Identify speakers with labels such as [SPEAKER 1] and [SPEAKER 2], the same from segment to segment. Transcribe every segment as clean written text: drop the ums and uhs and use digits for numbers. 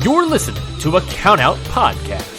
[SPEAKER 1] You're listening to a Countout Podcast.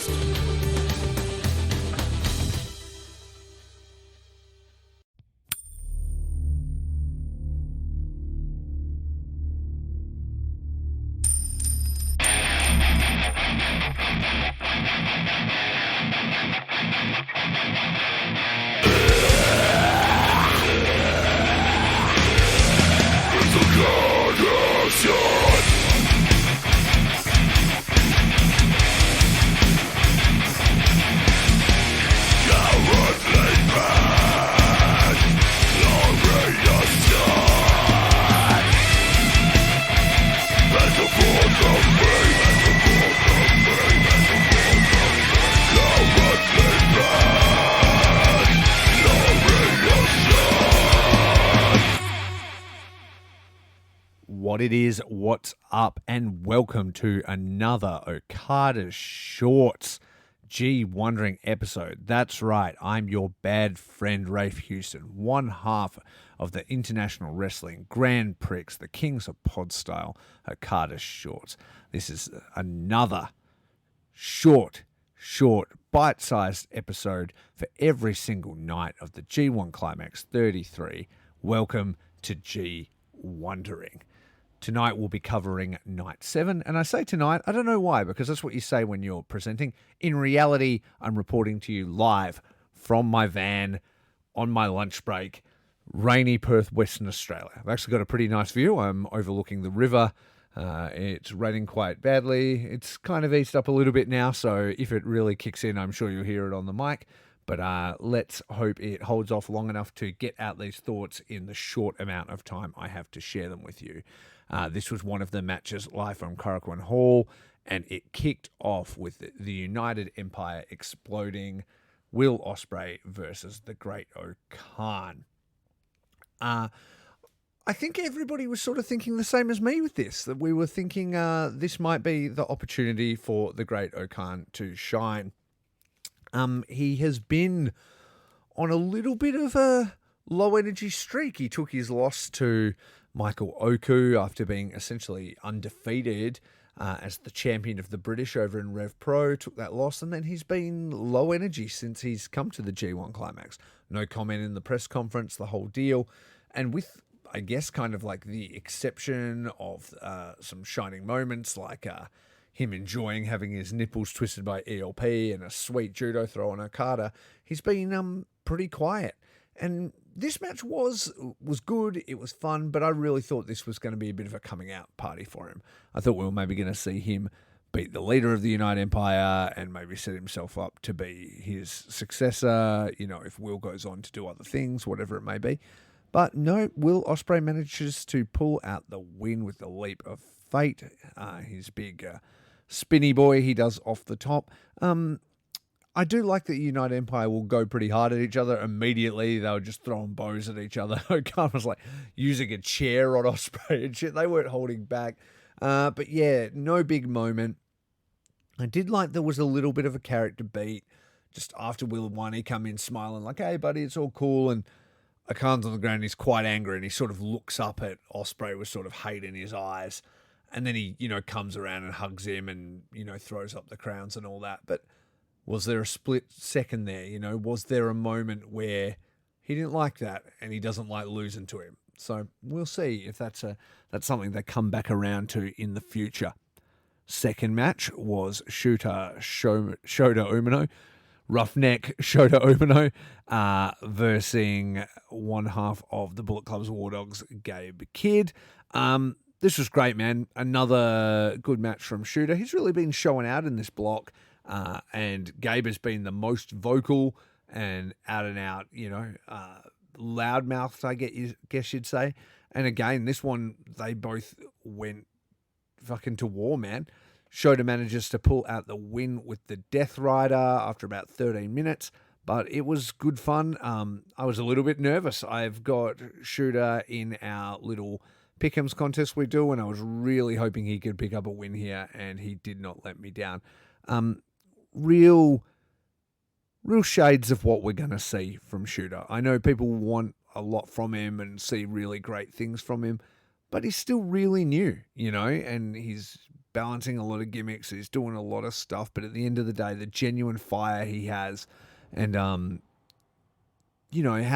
[SPEAKER 1] What it is, what's up, and welcome to another Okada Shorts G Wondering episode. That's right, I'm your bad friend Rafe Houston, one half of the International Wrestling Grand Prix, the Kings of Pod Style Okada Shorts. This is another short, bite-sized episode for every single night of the G1 Climax 33. Welcome to G Wondering. Tonight we'll be covering Night 7, and I say tonight, I don't know why, because that's what you say when you're presenting. In reality, I'm reporting to you live from my van on my lunch break, rainy Perth, Western Australia. I've actually got a pretty nice view. I'm overlooking the river. It's raining quite badly. It's kind of eased up a little bit now, so if it really kicks in, I'm sure you'll hear it on the mic. But let's hope it holds off long enough to get out these thoughts in the short amount of time I have to share them with you. This was one of the matches live from Korakuen Hall, and it kicked off with the United Empire exploding, Will Ospreay versus the Great O'Khan. I think everybody was sort of thinking the same as me with this, that we were thinking this might be the opportunity for the Great O'Khan to shine. He has been on a little bit of a low-energy streak. He took his loss to Michael Oku after being essentially undefeated as the champion of the British over in Rev Pro, took that loss, and then he's been low energy since he's come to the G1 Climax. No comment in the press conference, the whole deal. And with, I guess, kind of like the exception of some shining moments like him enjoying having his nipples twisted by ELP and a sweet judo throw on Okada, he's been pretty quiet. And this match was good, it was fun, but I really thought this was going to be a bit of a coming out party for him. I thought we were maybe going to see him beat the leader of the United Empire and maybe set himself up to be his successor, you know, if Will goes on to do other things, whatever it may be. But no, Will Ospreay manages to pull out the win with the leap of fate. His big spinny boy he does off the top. I do like that United Empire will go pretty hard at each other immediately. They were just throwing bows at each other. Okada was like using a chair on Ospreay and shit. They weren't holding back. But yeah, no big moment. I did like there was a little bit of a character beat. Just after Will won, he come in smiling like, hey, buddy, it's all cool. And Okan's on the ground. He's quite angry and he sort of looks up at Ospreay with sort of hate in his eyes. And then he, comes around and hugs him and, throws up the crowns and all that. But was there a split second there? Was there a moment where he didn't like that and he doesn't like losing to him? So we'll see if that's something they come back around to in the future. Second match was Shota Umino, Roughneck Shota Umino, versus one half of the Bullet Club's War Dogs, Gabe Kidd. This was great, man. Another good match from Shooter. He's really been showing out in this block. And Gabe has been the most vocal and out, loudmouthed, I guess you'd say. And again, this one, they both went fucking to war, man. Shota manages to pull out the win with the Death Rider after about 13 minutes, but it was good fun. I was a little bit nervous. I've got Shooter in our little pick'ems contest we do, and I was really hoping he could pick up a win here, and he did not let me down. Real shades of what we're going to see from Shooter. I know people want a lot from him and see really great things from him, but he's still really new, and he's balancing a lot of gimmicks. He's doing a lot of stuff. But at the end of the day, the genuine fire he has, and how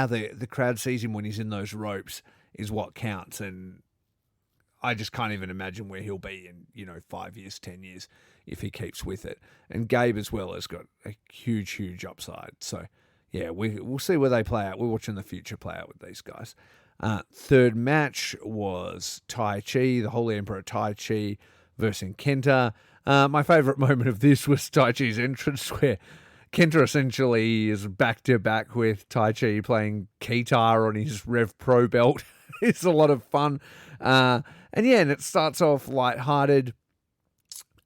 [SPEAKER 1] the crowd sees him when he's in those ropes is what counts. And I just can't even imagine where he'll be in 5 years, 10 years if he keeps with it. And Gabe as well has got a huge upside. So yeah, we'll see where they play out. We're watching the future play out with these guys. Third match was Tai Chi, the Holy Emperor Tai Chi versus Kenta. My favourite moment of this was Tai Chi's entrance, where Kenta essentially is back to back with Tai Chi playing guitar on his Rev Pro belt. It's a lot of fun. And it starts off lighthearted.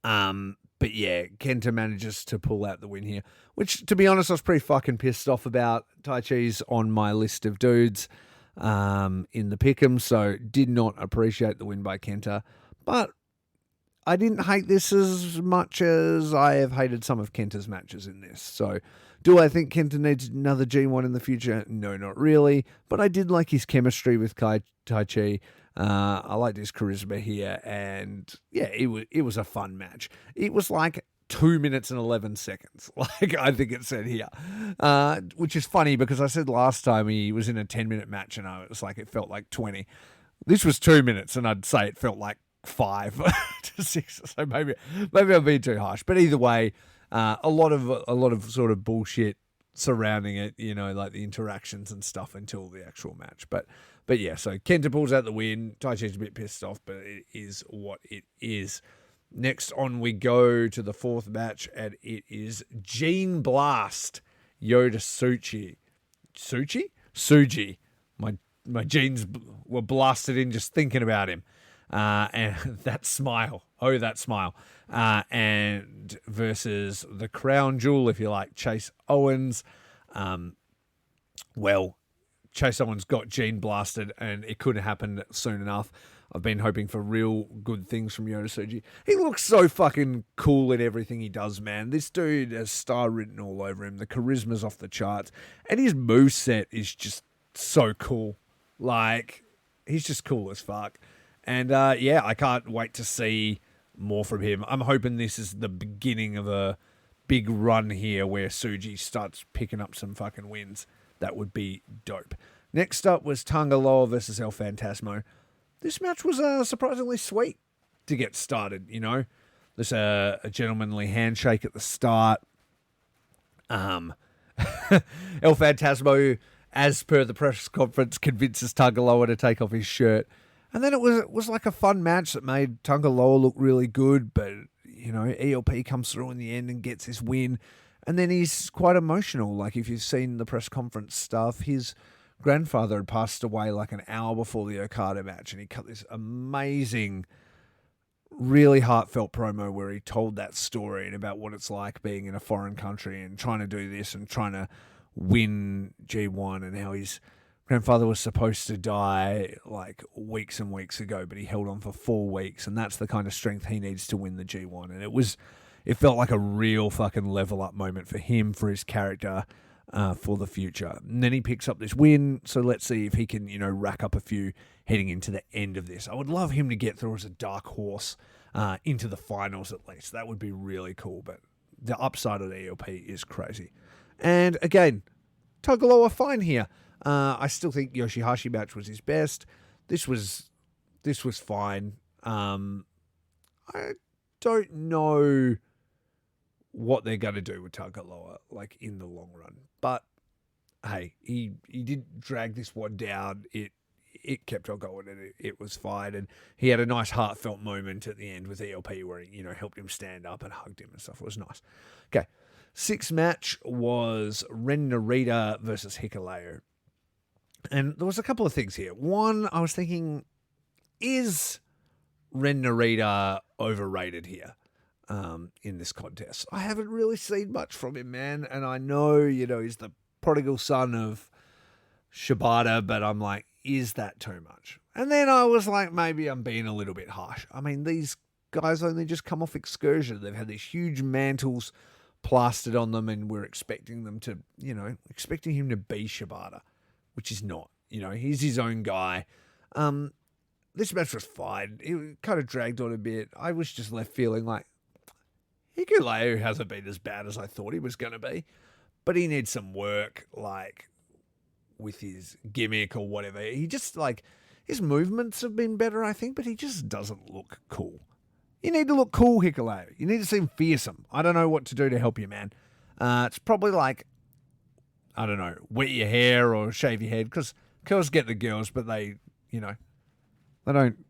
[SPEAKER 1] But yeah, Kenta manages to pull out the win here, which, to be honest, I was pretty fucking pissed off about. Tai Chi's on my list of dudes in the pick'em, so did not appreciate the win by Kenta. But I didn't hate this as much as I have hated some of Kenta's matches in this. So do I think Kenta needs another G1 in the future? No, not really. But I did like his chemistry with Tai Chi. I liked his charisma here, and yeah, it was a fun match. It was like 2 minutes and 11 seconds, like I think it said here, which is funny because I said last time he was in a 10-minute match and it was like it felt like 20. This was 2 minutes, and I'd say it felt like 5 to 6. So maybe I'm being too harsh, but either way, a lot of sort of bullshit surrounding it, like the interactions and stuff until the actual match. But yeah, so Kenta pulls out the win. Tai Chi's a bit pissed off, but it is what it is. Next on we go to the fourth match, and it is Gene Blast Yoda Tsuji. My genes were blasted in just thinking about him. And that smile. And versus the crown jewel, if you like, Chase Owens. Chase Owens got Gene blasted, and it couldn't happen soon enough. I've been hoping for real good things from Yoda Tsuji. He looks so fucking cool at everything he does, man. This dude has star written all over him. The charisma's off the charts. And his moveset is just so cool. Like, he's just cool as fuck. And I can't wait to see more from him. I'm hoping this is the beginning of a big run here where Tsuji starts picking up some fucking wins. That would be dope. Next up was Tanga Loa versus El Phantasmo. This match was surprisingly sweet to get started, There's a gentlemanly handshake at the start. El Phantasmo, as per the press conference, convinces Tanga Loa to take off his shirt. And then it was like a fun match that made Tanga Loa look really good, but, ELP comes through in the end and gets his win. And then he's quite emotional. Like, if you've seen the press conference stuff, his grandfather had passed away like an hour before the Okada match, and he cut this amazing, really heartfelt promo where he told that story and about what it's like being in a foreign country and trying to do this and trying to win G1, and how his grandfather was supposed to die like weeks and weeks ago, but he held on for 4 weeks, and that's the kind of strength he needs to win the G1. And it felt like a real fucking level up moment for him, for his character, for the future. And then he picks up this win, so let's see if he can, rack up a few heading into the end of this. I would love him to get through as a dark horse into the finals at least. That would be really cool, but the upside of the ELP is crazy. And again, Tanga Loa fine here. I still think Yoshihashi match was his best. This was fine. I don't know what they're going to do with Tanga Loa, like, in the long run. But, hey, he did drag this one down. It kept on going, and it was fine. And he had a nice heartfelt moment at the end with ELP where he, helped him stand up and hugged him and stuff. It was nice. Okay, sixth match was Ren Narita versus Hikuleo. And there was a couple of things here. One, I was thinking, is Ren Narita overrated here? In this contest, I haven't really seen much from him, man. And I know, he's the prodigal son of Shibata, but I'm like, is that too much? And then I was like, maybe I'm being a little bit harsh. I mean, these guys only just come off excursion. They've had these huge mantles plastered on them, and we're expecting them to, expecting him to be Shibata, which is not. He's his own guy. this match was fine. It kind of dragged on a bit. I was just left feeling like Hikuleo hasn't been as bad as I thought he was going to be, but he needs some work, like with his gimmick or whatever. He just like his movements have been better, I think, but he just doesn't look cool. You need to look cool, Hikuleo. You need to seem fearsome. I don't know what to do to help you, man. It's probably like, I don't know, wet your hair or shave your head, because girls get the girls, but they don't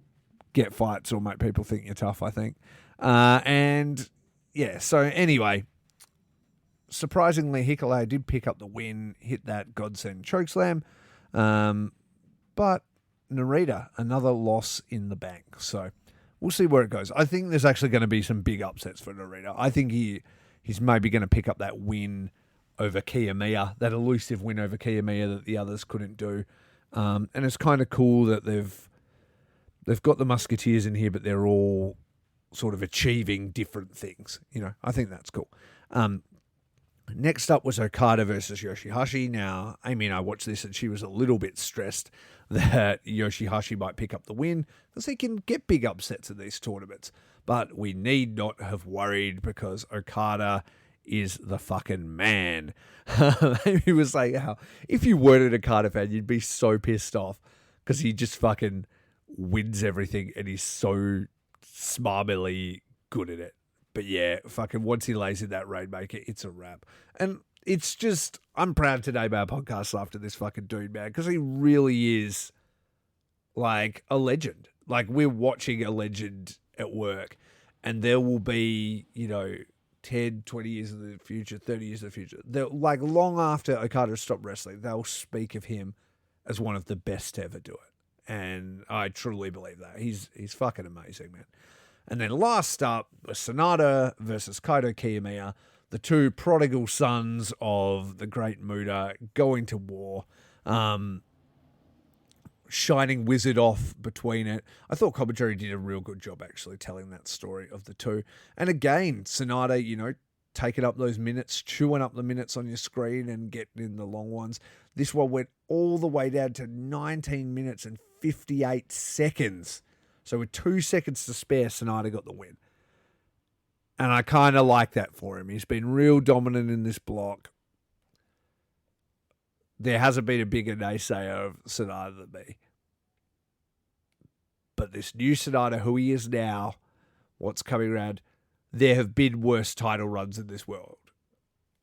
[SPEAKER 1] get fights or make people think you're tough, I think. And yeah, so anyway, surprisingly, Hikuleo did pick up the win, hit that godsend chokeslam. But Narita, another loss in the bank. So we'll see where it goes. I think there's actually going to be some big upsets for Narita. I think he's maybe going to pick up that win over Kiyomiya, that elusive win over Kiyomiya that the others couldn't do. And it's kind of cool that they've got the Musketeers in here, but they're all sort of achieving different things. I think that's cool. Next up was Okada versus Yoshihashi. Now, Amy and I watched this, and she was a little bit stressed that Yoshihashi might pick up the win, because he can get big upsets in these tournaments. But we need not have worried, because Okada is the fucking man. Amy was like, how if you weren't an Okada fan, you'd be so pissed off, because he just fucking wins everything, and he's so smarmily good at it. But yeah, fucking once he lays in that Rainmaker, it's a wrap. And it's just, I'm proud to name our podcast after this fucking dude, man, because he really is like a legend. Like, we're watching a legend at work, and there will be, 10, 20 years in the future, 30 years in the future. Like, long after Okada stopped wrestling, they'll speak of him as one of the best to ever do it. And I truly believe that. He's fucking amazing, man. And then last up was Sonata versus Kaito Kiyomiya, the two prodigal sons of the great Muda going to war. Shining wizard off between it. I thought commentary did a real good job actually telling that story of the two. And again, Sonata, taking up those minutes, chewing up the minutes on your screen and getting in the long ones. This one went all the way down to 19 minutes and 58 seconds. So with 2 seconds to spare, Sonata got the win. And I kind of like that for him. He's been real dominant in this block. There hasn't been a bigger naysayer of Sonata than me. But this new Sonata, who he is now, what's coming around, there have been worse title runs in this world.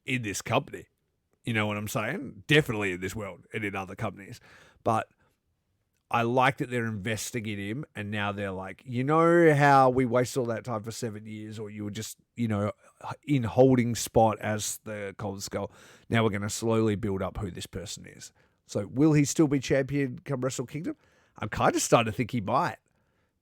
[SPEAKER 1] In this company. You know what I'm saying? Definitely in this world and in other companies. But I like that they're investing in him, and now they're like, how we wasted all that time for 7 years, or you were just, in holding spot as the Cold Skull. Now we're going to slowly build up who this person is. So will he still be champion come Wrestle Kingdom? I'm kind of starting to think he might,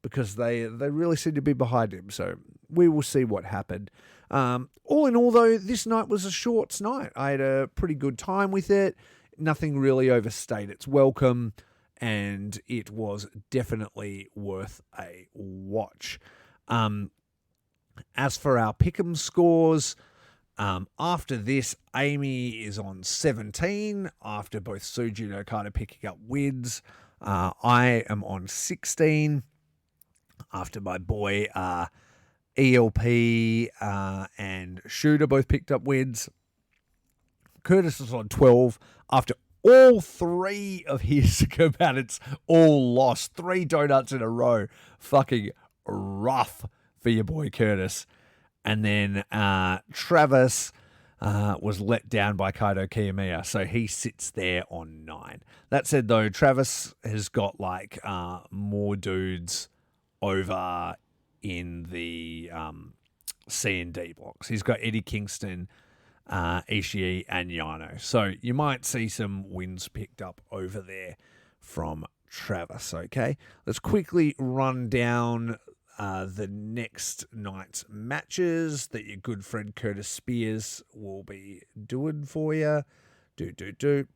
[SPEAKER 1] because they really seem to be behind him. So we will see what happened. All in all, though, this night was a shorts night. I had a pretty good time with it. Nothing really overstayed its welcome. And it was definitely worth a watch. As for our pick'em scores, after this, Amy is on 17, after both Suji and Okada picking up wins. I am on 16, after my boy ELP and Shooter both picked up wins. Curtis is on 12, after all three of his combatants all lost. 3 donuts in a row. Fucking rough for your boy Curtis. And then Travis was let down by Kaito Kiyomiya, so he sits there on 9. That said, though, Travis has got more dudes over in the C&D blocks. He's got Eddie Kingston, Ishii and Yano. So you might see some wins picked up over there from Travis, okay? Let's quickly run down the next night's matches that your good friend Curtis Spears will be doing for you.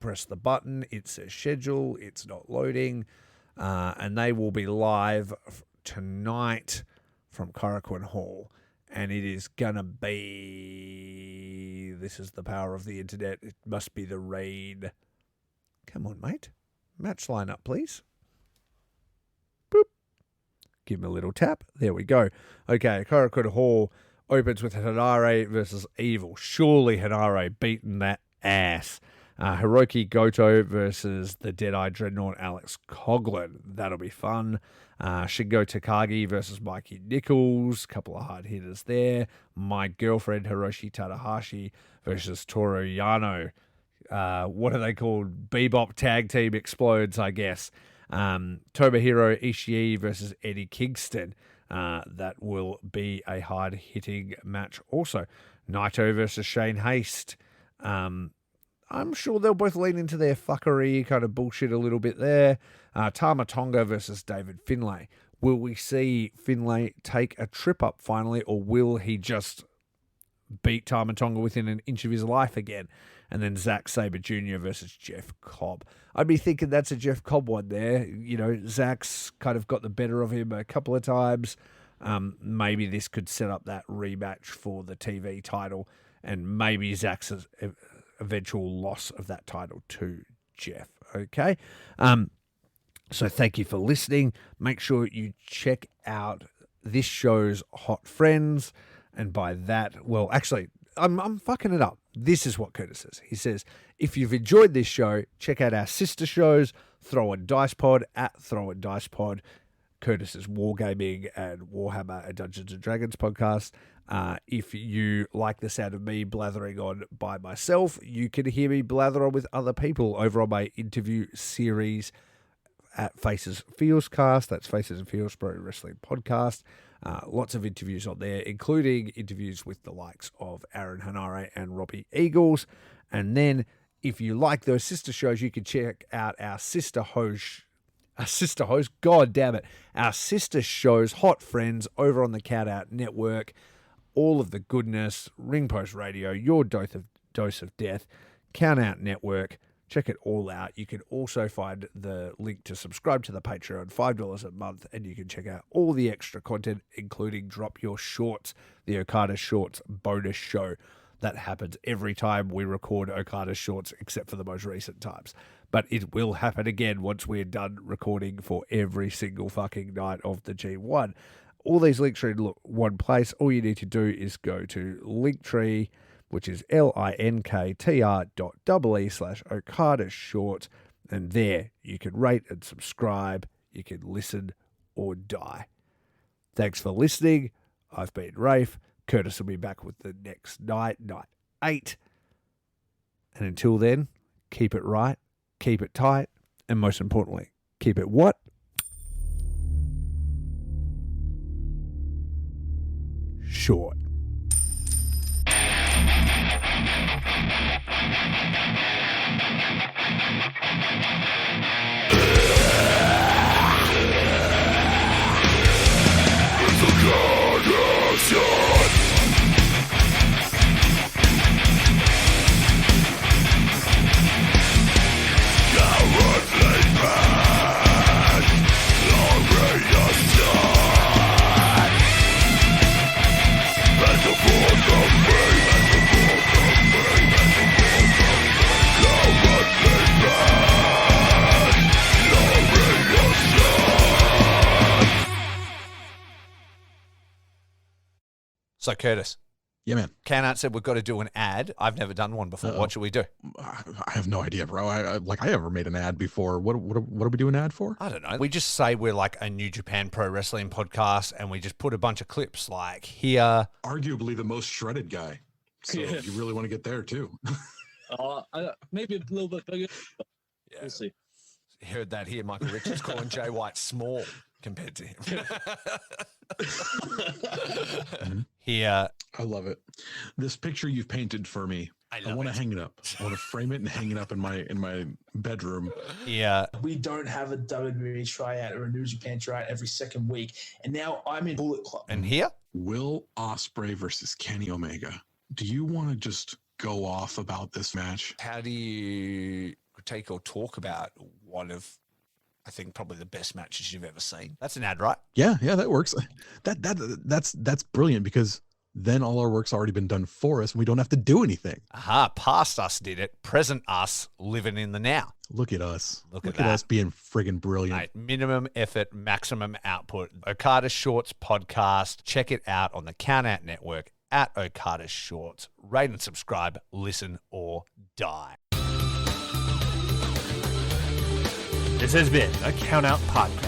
[SPEAKER 1] Press the button. It says schedule. It's not loading. And they will be live tonight from Korakuen Hall. And it is going to be... This is the power of the internet. It must be the raid. Come on, mate. Match lineup, please. Boop. Give him a little tap. There we go. Okay, Korakuen Hall opens with Hanare versus Evil. Surely Hanare beating that ass. Hiroki Goto versus the Deadeye Dreadnought Alex Coughlin. That'll be fun. Shingo Takagi versus Mikey Nichols. Couple of hard hitters there. My Girlfriend Hiroshi Tanahashi versus Toru Yano. What are they called? Bebop Tag Team Explodes, I guess. Tomohiro Ishii versus Eddie Kingston. That will be a hard-hitting match also. Naito versus Shane Haste. I'm sure they'll both lean into their fuckery kind of bullshit a little bit there. Tama Tonga versus David Finlay. Will we see Finlay take a trip up finally, or will he just beat Tama Tonga within an inch of his life again? And then Zack Sabre Jr. versus Jeff Cobb. I'd be thinking that's a Jeff Cobb one there. You know, Zack's kind of got the better of him a couple of times. Maybe this could set up that rematch for the TV title, and maybe Zack's eventual loss of that title to Jeff. Okay? So thank you for listening. Make sure you check out this show's Hot Friends. And by that, well, actually, I'm fucking it up. This is what Curtis says. He says, if you've enjoyed this show, check out our sister shows, Throw and Dice Pod at Throw and Dice Pod, Curtis's Wargaming and Warhammer and Dungeons and Dragons podcast. If you like the sound of me blathering on by myself, you can hear me blather on with other people over on my interview series at Faces Feels Cast. That's Faces and Feels Pro Wrestling Podcast. Lots of interviews on there, including interviews with the likes of Aaron Hanare and Robbie Eagles. And then if you like those sister shows, you can check out our sister host, God damn it, our sister shows, Hot Friends, over on the Count Out Network. All of the goodness, Ring Post Radio, your dose of death, Count Out Network. Check it all out. You can also find the link to subscribe to the Patreon, $5 a month, and you can check out all the extra content, including Drop Your Shorts, the Okada Shorts bonus show. That happens every time we record Okada Shorts, except for the most recent times. But it will happen again once we're done recording for every single fucking night of the G1. All these links are in one place. All you need to do is go to Linktree, which is linktr.ee/Okada Shorts. And there you can rate and subscribe. You can listen or die. Thanks for listening. I've been Rafe. Curtis will be back with the next night 8. And until then, keep it right, keep it tight, and most importantly, keep it what? Short. So, Curtis.
[SPEAKER 2] Yeah, man.
[SPEAKER 1] Canart said we've got to do an ad. I've never done one before. What should we do?
[SPEAKER 2] I have no idea, bro. I ever made an ad before. What do we do an ad for?
[SPEAKER 1] I don't know. We just say we're like a New Japan Pro Wrestling podcast, and we just put a bunch of clips like here.
[SPEAKER 2] Arguably the most shredded guy. So you really want to get there, too.
[SPEAKER 3] Maybe a little bit bigger.
[SPEAKER 1] Yeah.
[SPEAKER 3] We'll see.
[SPEAKER 1] Heard that here. Michael Richards calling Jay White small compared to him. Here.
[SPEAKER 2] I love it. This picture you've painted for me. I want to hang it up. I want to frame it and hang it up in my bedroom.
[SPEAKER 1] Yeah.
[SPEAKER 4] We don't have a WWE tryout or a New Japan tryout every second week, and now I'm in Bullet Club.
[SPEAKER 1] And here?
[SPEAKER 2] Will Ospreay versus Kenny Omega. Do you want to just go off about this match?
[SPEAKER 1] How do you take or talk about one of, I think, probably the best matches you've ever seen? That's an ad, right?
[SPEAKER 2] Yeah, that works. That's brilliant because then all our work's already been done for us and we don't have to do anything.
[SPEAKER 1] Aha, past us did it. Present us living in the now.
[SPEAKER 2] Look at us.
[SPEAKER 1] Look at
[SPEAKER 2] at
[SPEAKER 1] that.
[SPEAKER 2] us being friggin' brilliant.
[SPEAKER 1] Mate, minimum effort, maximum output. Okada Shorts podcast. Check it out on the Count Out Network at Okada Shorts. Rate and subscribe, listen or die.
[SPEAKER 5] This has been a Count Out Podcast.